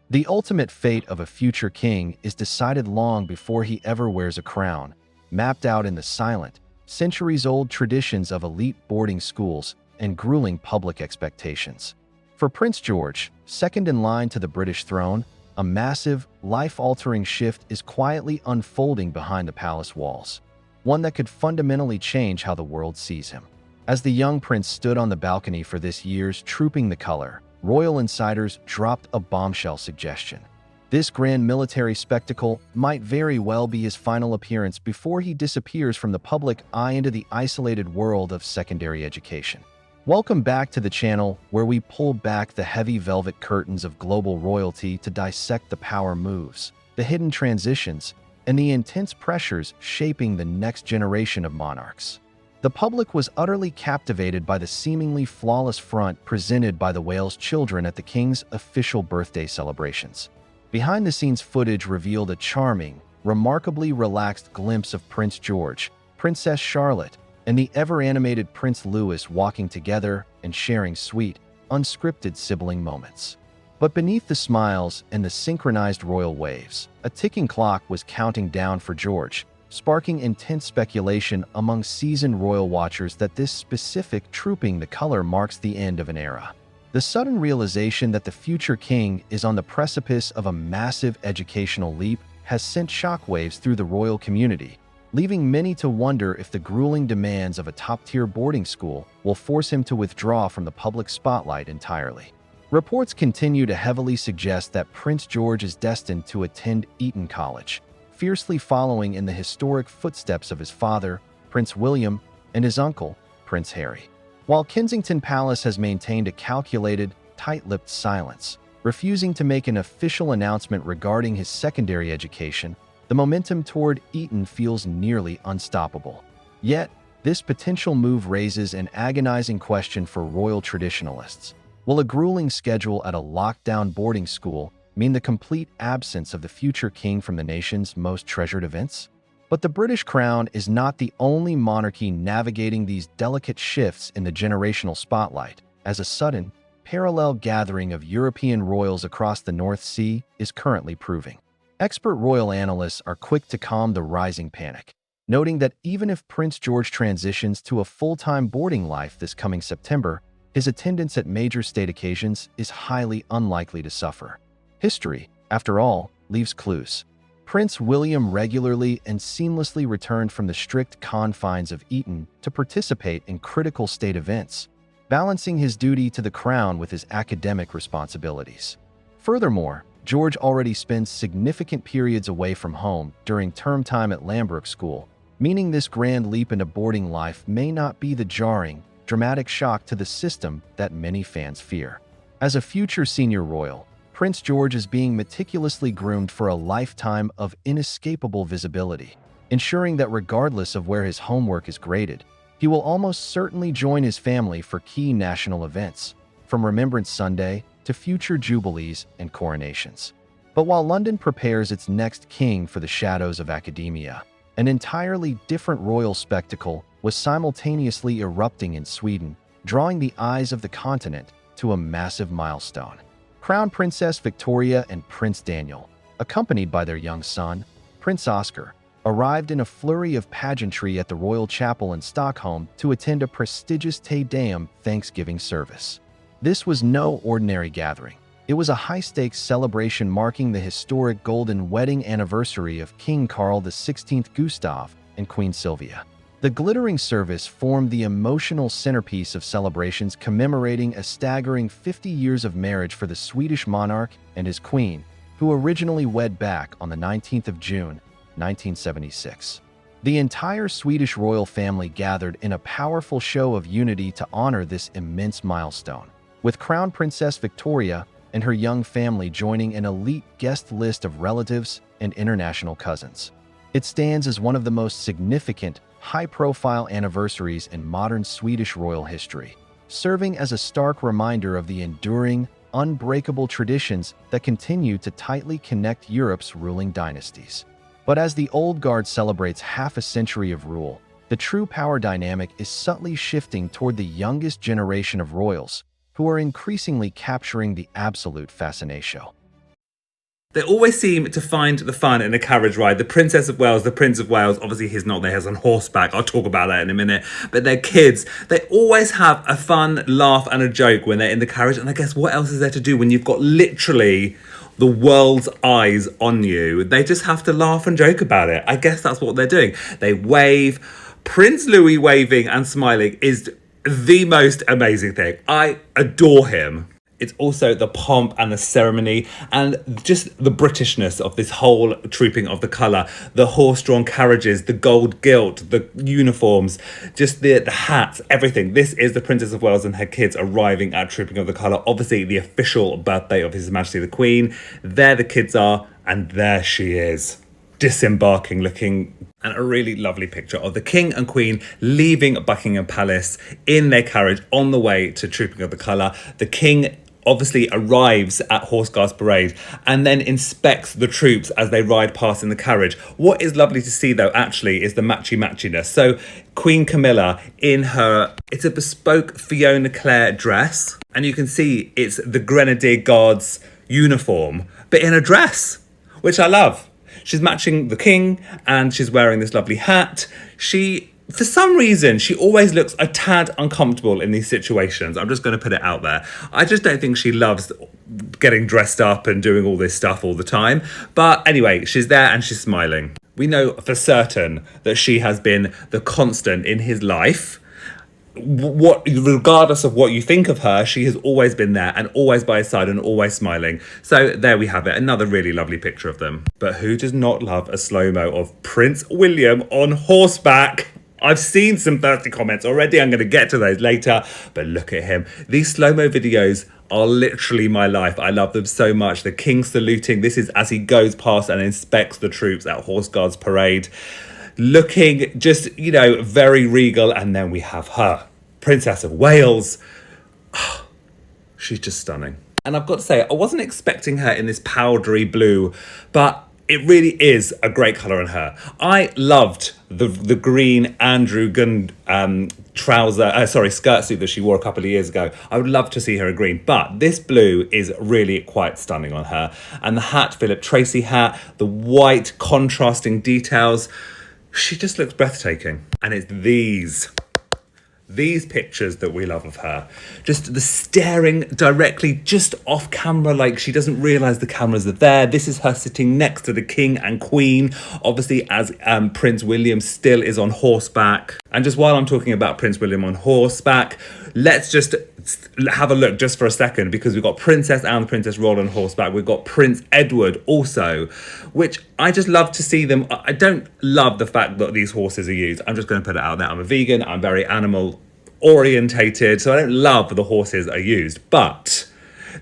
The ultimate fate of a future king is decided long before he ever wears a crown, mapped out in the silent, centuries-old traditions of elite boarding schools and grueling public expectations. For Prince George, second in line to the British throne, a massive, life-altering shift is quietly unfolding behind the palace walls, one that could fundamentally change how the world sees him. As the young prince stood on the balcony for this year's Trooping the Color, royal insiders dropped a bombshell suggestion. This grand military spectacle might very well be his final appearance before he disappears from the public eye into the isolated world of secondary education. Welcome back to the channel where we pull back the heavy velvet curtains of global royalty to dissect the power moves, the hidden transitions, and the intense pressures shaping the next generation of monarchs. The public was utterly captivated by the seemingly flawless front presented by the Wales children at the king's official birthday celebrations. Behind-the-scenes footage revealed a charming, remarkably relaxed glimpse of Prince George, Princess Charlotte, and the ever-animated Prince Louis walking together and sharing sweet, unscripted sibling moments. But beneath the smiles and the synchronized royal waves, a ticking clock was counting down for George, sparking intense speculation among seasoned royal watchers that this specific Trooping the Color marks the end of an era. The sudden realization that the future king is on the precipice of a massive educational leap has sent shockwaves through the royal community, leaving many to wonder if the grueling demands of a top-tier boarding school will force him to withdraw from the public spotlight entirely. Reports continue to heavily suggest that Prince George is destined to attend Eton College, fiercely following in the historic footsteps of his father, Prince William, and his uncle, Prince Harry. While Kensington Palace has maintained a calculated, tight-lipped silence, refusing to make an official announcement regarding his secondary education, the momentum toward Eton feels nearly unstoppable. Yet, this potential move raises an agonizing question for royal traditionalists. Will a grueling schedule at a lockdown boarding school mean the complete absence of the future king from the nation's most treasured events? But the British crown is not the only monarchy navigating these delicate shifts in the generational spotlight, as a sudden, parallel gathering of European royals across the North Sea is currently proving. Expert royal analysts are quick to calm the rising panic, noting that even if Prince George transitions to a full-time boarding life this coming September, his attendance at major state occasions is highly unlikely to suffer. History, after all, leaves clues. Prince William regularly and seamlessly returned from the strict confines of Eton to participate in critical state events, balancing his duty to the crown with his academic responsibilities. Furthermore, George already spends significant periods away from home during term time at Lambrook School, meaning this grand leap into boarding life may not be the jarring, dramatic shock to the system that many fans fear. As a future senior royal, Prince George is being meticulously groomed for a lifetime of inescapable visibility, ensuring that regardless of where his homework is graded, he will almost certainly join his family for key national events, from Remembrance Sunday to future jubilees and coronations. But while London prepares its next king for the shadows of academia, an entirely different royal spectacle was simultaneously erupting in Sweden, drawing the eyes of the continent to a massive milestone. Crown Princess Victoria and Prince Daniel, accompanied by their young son, Prince Oscar, arrived in a flurry of pageantry at the Royal Chapel in Stockholm to attend a prestigious Te Deum Thanksgiving service. This was no ordinary gathering. It was a high-stakes celebration marking the historic golden wedding anniversary of King Carl XVI Gustav and Queen Sylvia. The glittering service formed the emotional centerpiece of celebrations commemorating a staggering 50 years of marriage for the Swedish monarch and his queen, who originally wed back on the 19th of June, 1976. The entire Swedish royal family gathered in a powerful show of unity to honor this immense milestone, with Crown Princess Victoria and her young family joining an elite guest list of relatives and international cousins. It stands as one of the most significant, high-profile anniversaries in modern Swedish royal history, serving as a stark reminder of the enduring, unbreakable traditions that continue to tightly connect Europe's ruling dynasties. But as the old guard celebrates half a century of rule, the true power dynamic is subtly shifting toward the youngest generation of royals, who are increasingly capturing the absolute fascinatio. They always seem to find the fun in a carriage ride. The Princess of Wales, the Prince of Wales, obviously he's not there, he's on horseback. I'll talk about that in a minute. But their kids, they always have a fun laugh and a joke when they're in the carriage. And I guess what else is there to do when you've got literally the world's eyes on you? They just have to laugh and joke about it. I guess that's what they're doing. They wave. Prince Louis waving and smiling is the most amazing thing. I adore him. It's also the pomp and the ceremony and just the Britishness of this whole trooping of the colour. The horse-drawn carriages, the gold gilt, the uniforms, just the hats, everything. This is the Princess of Wales and her kids arriving at Trooping of the Colour. Obviously, the official birthday of His Majesty the Queen. There the kids are, and there she is, disembarking, looking... And a really lovely picture of the King and Queen leaving Buckingham Palace in their carriage on the way to Trooping of the Colour. The King obviously arrives at Horse Guards Parade and then inspects the troops as they ride past in the carriage. What is lovely to see though actually is the matchy-matchiness. So Queen Camilla in her, it's a bespoke Fiona Clare dress, and you can see it's the Grenadier Guards uniform, but in a dress, which I love. She's matching the king and she's wearing this lovely hat. For some reason, she always looks a tad uncomfortable in these situations. I'm just going to put it out there. I just don't think she loves getting dressed up and doing all this stuff all the time. But anyway, she's there and she's smiling. We know for certain that she has been the constant in his life. Regardless of what you think of her, she has always been there and always by his side and always smiling. So there we have it, another really lovely picture of them. But who does not love a slow-mo of Prince William on horseback? I've seen some thirsty comments already. I'm going to get to those later, but look at him. These slow-mo videos are literally my life. I love them so much. The king saluting. This is as he goes past and inspects the troops at Horse Guards Parade, looking just, you know, very regal. And then we have her, Princess of Wales. Oh, she's just stunning. And I've got to say, I wasn't expecting her in this powdery blue, but it really is a great colour on her. I loved the green Andrew Gunn skirt suit that she wore a couple of years ago. I would love to see her in green, but this blue is really quite stunning on her. And the hat, Philip Tracy hat, the white contrasting details, she just looks breathtaking. And it's these pictures that we love of her. Just the staring directly just off camera, like she doesn't realise the cameras are there. This is her sitting next to the king and queen, obviously as Prince William still is on horseback. And just while I'm talking about Prince William on horseback, let's just have a look just for a second, because we've got Princess Anne and Princess Royal on horseback. We've got Prince Edward also, which I just love to see them. I don't love the fact that these horses are used. I'm just going to put it out there. I'm a vegan. I'm very animal orientated, so I don't love the horses are used, but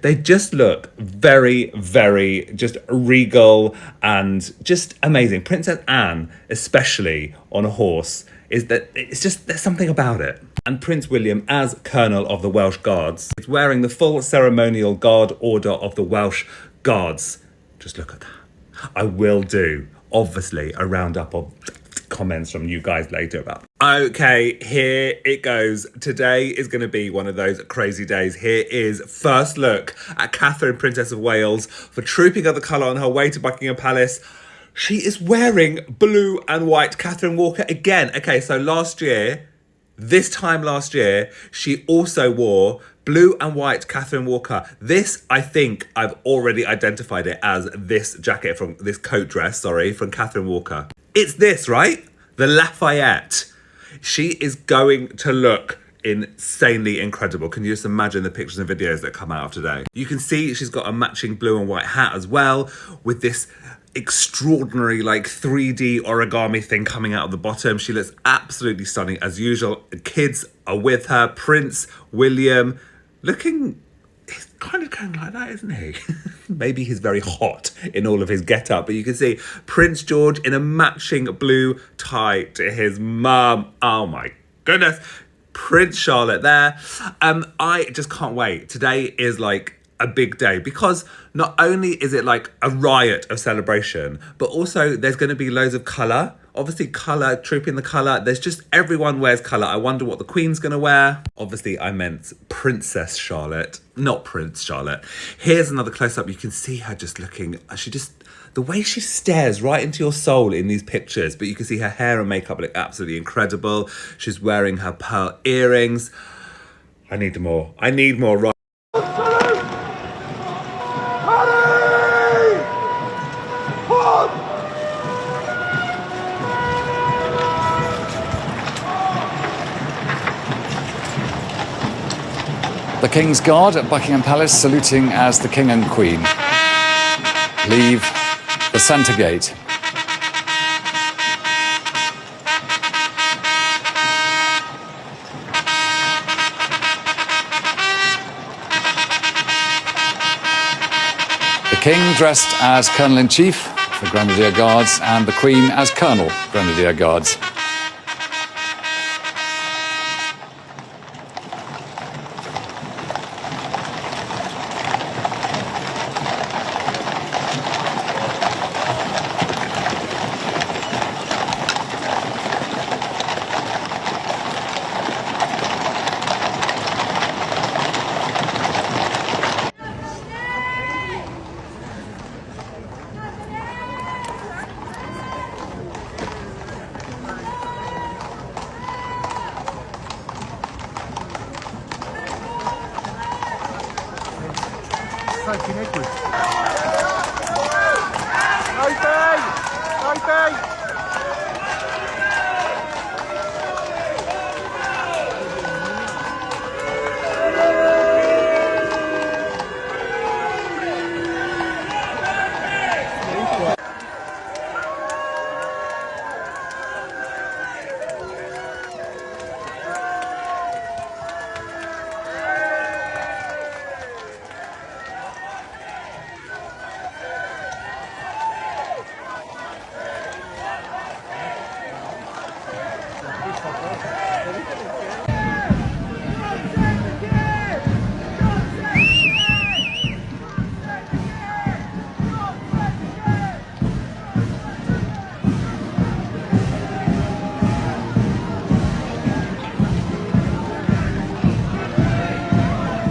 they just look very, very just regal and just amazing. Princess Anne, especially on a horse, is that it's just, there's something about it. And Prince William, as Colonel of the Welsh Guards, is wearing the full ceremonial guard order of the Welsh Guards. Just look at that. I will do, obviously, a roundup of comments from you guys later about. Okay, here it goes. Today is going to be one of those crazy days. Here is first look at Catherine, Princess of Wales, for Trooping of the Colour on her way to Buckingham Palace. She is wearing blue and white. Catherine Walker again. Okay, so this time last year, she also wore blue and white Catherine Walker. This, I think I've already identified it as this jacket from this coat dress, from Catherine Walker. It's this, right? The Lafayette. She is going to look insanely incredible. Can you just imagine the pictures and videos that come out of today? You can see she's got a matching blue and white hat as well, with this extraordinary like 3D origami thing coming out of the bottom. She looks absolutely stunning as usual. The kids are with her. Prince William looking, he's kind of going like that, isn't he? Maybe he's very hot in all of his get-up, but you can see Prince George in a matching blue tie to his mum. Oh my goodness. Prince Charlotte there. I just can't wait. Today is like a big day, because not only is it like a riot of celebration, but also there's going to be loads of colour Obviously colour, trooping the colour. There's just, everyone wears colour. I wonder what the Queen's going to wear. Obviously I meant Princess Charlotte, not Prince Charlotte. Here's another close-up. You can see her just looking, the way she stares right into your soul in these pictures, but you can see her hair and makeup look absolutely incredible. She's wearing her pearl earrings. I need more. I need more. Right. The King's Guard at Buckingham Palace saluting as the King and Queen leave the centre gate. The King dressed as Colonel-in-Chief, the Grenadier Guards, and the Queen as Colonel, Grenadier Guards. Hey,